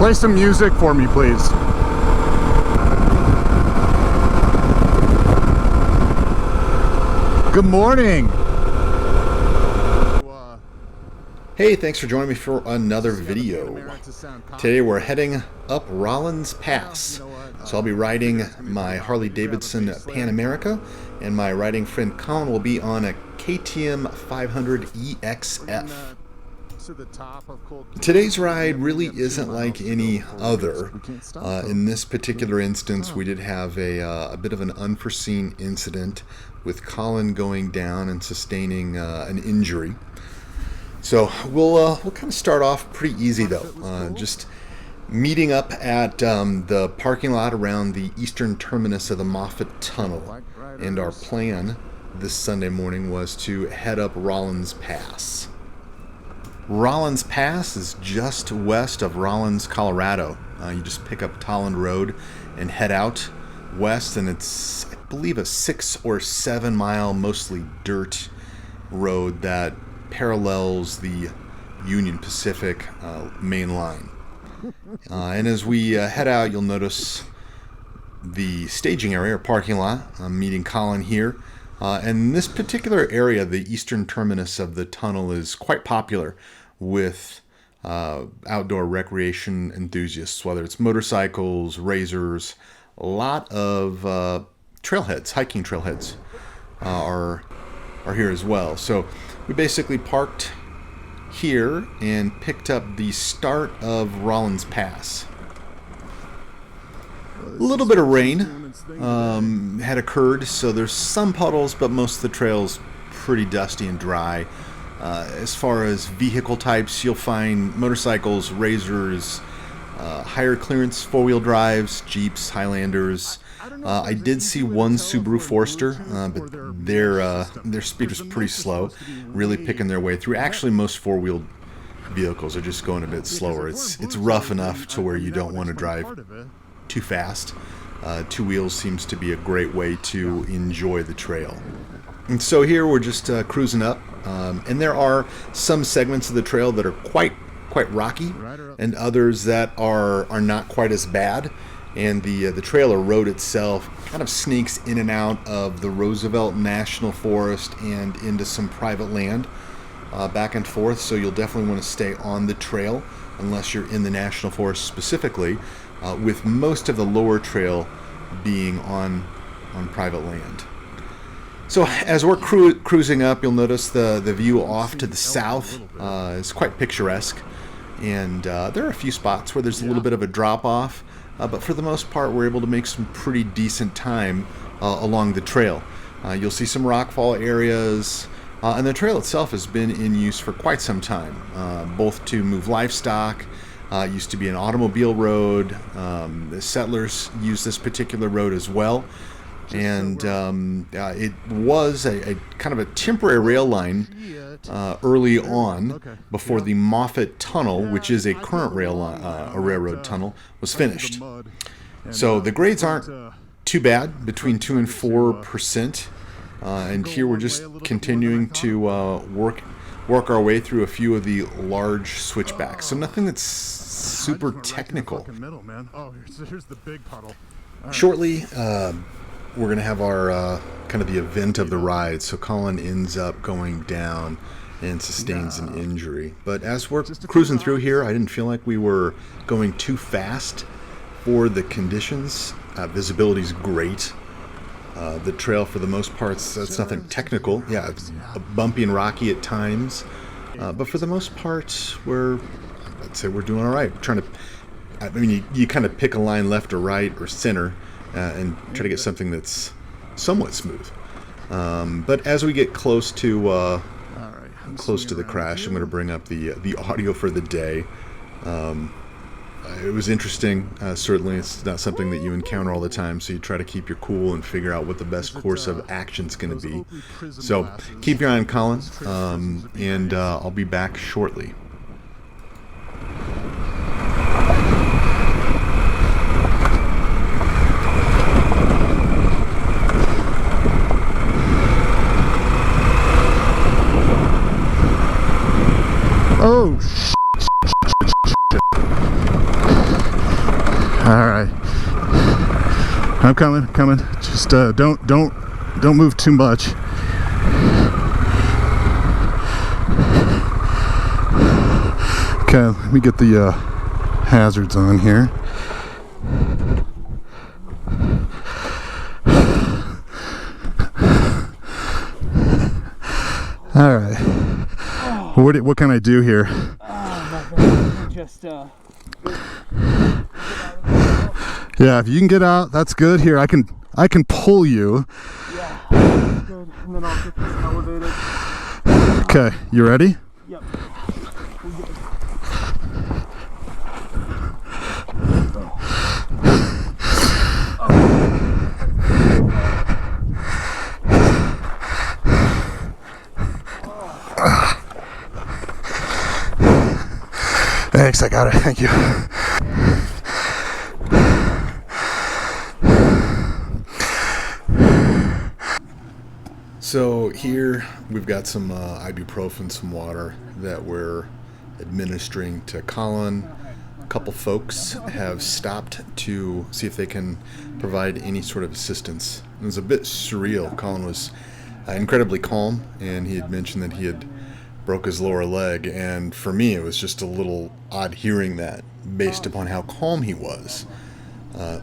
Play some music for me, please. Good morning. Hey, thanks for joining me for another video. Today we're heading up Rollins Pass. So I'll be riding my Harley Davidson Pan America, and my riding friend Colin will be on a KTM 500 EXC-F. Today's ride really isn't like any other. In this particular instance, we did have a bit of an unforeseen incident with Colin going down and sustaining an injury. So we'll kind of start off pretty easy though, just meeting up at the parking lot around the eastern terminus of the Moffett Tunnel, and our plan this Sunday morning was to head up Rollins Pass. Rollins Pass is just west of Rollins, Colorado. You just pick up Tolland Road and head out west, and it's, I believe, a 6 or 7 mile, mostly dirt road that parallels the Union Pacific main line. And as we head out, you'll notice the staging area or parking lot. I'm meeting Colin here. And this particular area, the eastern terminus of the tunnel, is quite popular with outdoor recreation enthusiasts, whether it's motorcycles, racers. A lot of trailheads, hiking trailheads are here as well. So we basically parked here and picked up the start of Rollins Pass. A little bit of rain had occurred, so there's some puddles, but most of the trail's pretty dusty and dry. As far as vehicle types, you'll find motorcycles, racers, higher clearance four-wheel drives, Jeeps, Highlanders. I did see one Subaru Forester, but their speed was pretty slow, really picking their way through. Actually, most four-wheeled vehicles are just going a bit slower. It's rough enough to where you don't want to drive too fast. Two wheels seems to be a great way to enjoy the trail. And so here we're just cruising up, and there are some segments of the trail that are quite rocky, and others that are not quite as bad. And the trail or road itself kind of sneaks in and out of the Roosevelt National Forest and into some private land, back and forth. So you'll definitely want to stay on the trail unless you're in the National Forest specifically, with most of the lower trail being on private land. So as we're cruising up, you'll notice the view off to the south is quite picturesque, and there are a few spots where there's a little bit of a drop off, but for the most part we're able to make some pretty decent time along the trail. You'll see some rockfall areas, and the trail itself has been in use for quite some time, both to move livestock. It used to be an automobile road. The settlers used this particular road as well. And it was a kind of a temporary rail line early on before the Moffett Tunnel, which is a current railroad tunnel, was finished. So the grades aren't too bad, between 2 and 4%. And here we're just continuing to work our way through a few of the large switchbacks. So nothing that's super technical. Shortly, we're going to have our kind of the event of the ride. So Colin ends up going down and sustains an injury. But as we're cruising through here, I didn't feel like we were going too fast for the conditions. Visibility's great. The trail, for the most part, it's nothing technical. Yeah, it's bumpy and rocky at times. But for the most part, I'd say we're doing all right. I mean, you kind of pick a line left or right or center, and try to get something that's somewhat smooth. But as we get close to the crash, I'm going to bring up the audio for the day. It was interesting. Certainly, it's not something that you encounter all the time, so you try to keep your cool and figure out what the best course of action is going to be. So keep your eye on Colin, and I'll be back shortly. Oh, shit. I'm coming. Just don't move too much. Okay, let me get the hazards on here. All right. What can I do here? Nothing. Just Yeah, if you can get out, that's good. Here, I can pull you. yeah, that's good. And then I'll get this elevated. Okay, you ready? Yep. Thanks, I got it. Thank you. So here we've got some ibuprofen, some water that we're administering to Colin. A couple folks have stopped to see if they can provide any sort of assistance. It was a bit surreal. Colin was incredibly calm, and he had mentioned that he had broke his lower leg, and for me it was just a little odd hearing that based upon how calm he was.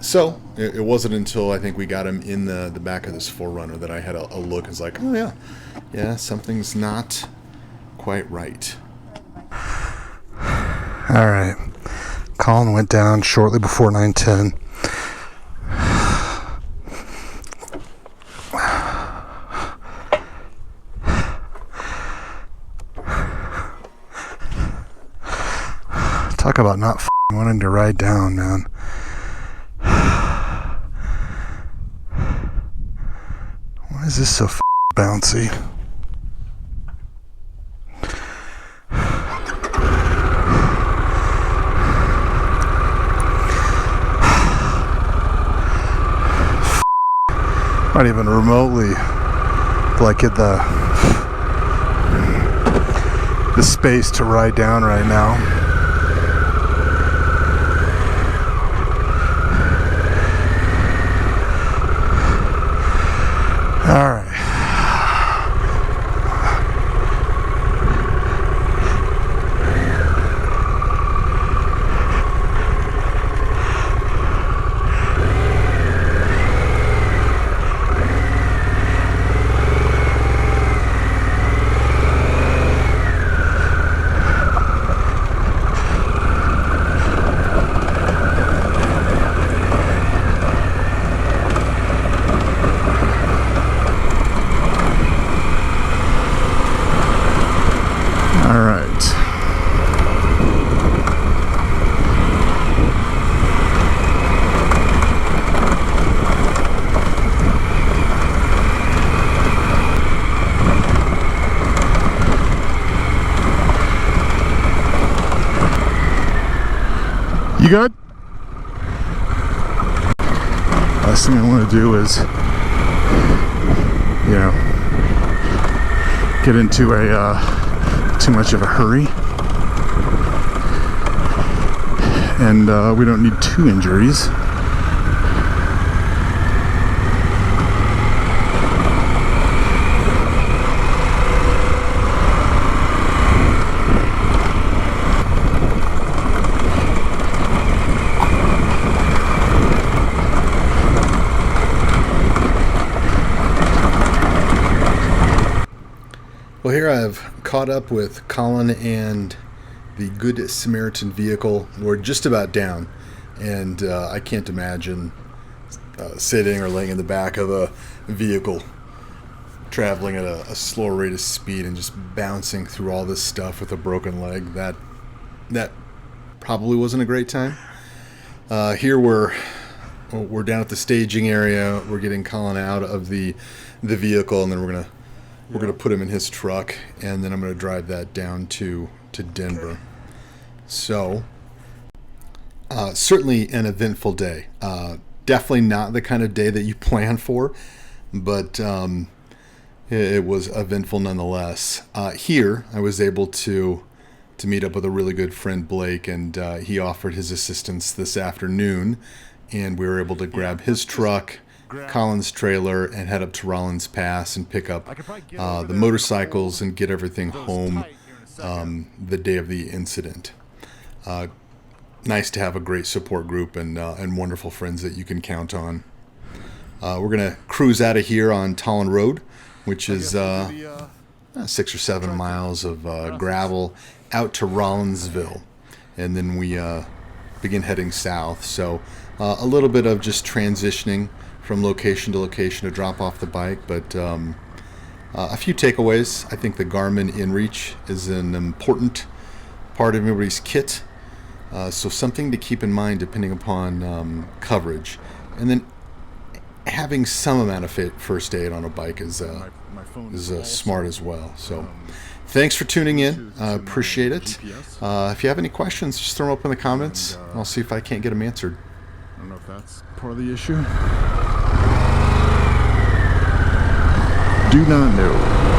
So it wasn't until I think we got him in the back of this 4Runner that I had a look and was like, oh yeah, something's not quite right. All right. Colin went down shortly before 9:10. Talk about not wanting to ride down, man. Why is this so bouncy? Not even remotely like get the space to ride down right now. All right. You good? Last thing I want to do is, get into a too much of a hurry, and we don't need 2 injuries. Well, here I've caught up with Colin and the Good Samaritan vehicle. We're just about down, and I can't imagine sitting or laying in the back of a vehicle traveling at a slower rate of speed and just bouncing through all this stuff with a broken leg. That probably wasn't a great time. Here we're down at the staging area. We're getting Colin out of the vehicle, and then we're gonna put him in his truck, and then I'm gonna drive that down to Denver. So certainly an eventful day. Definitely not the kind of day that you plan for, but it was eventful nonetheless. Here I was able to meet up with a really good friend, Blake, and he offered his assistance this afternoon and we were able to grab his truck, Colin's trailer, and head up to Rollins Pass and pick up the motorcycles and get everything home the day of the incident. Nice to have a great support group and wonderful friends that you can count on. We're gonna cruise out of here on Tallinn Road, which is 6 or 7 miles of gravel out to Rollinsville, and then we begin heading south. So a little bit of just transitioning from location to location to drop off the bike, but a few takeaways. I think the Garmin InReach is an important part of everybody's kit, so something to keep in mind depending upon coverage. And then having some amount of first aid on a bike is smart as well. So thanks for tuning in. Appreciate it. If you have any questions, just throw them up in the comments. I'll see if I can't get them answered. I don't know if that's part of the issue. Do not know.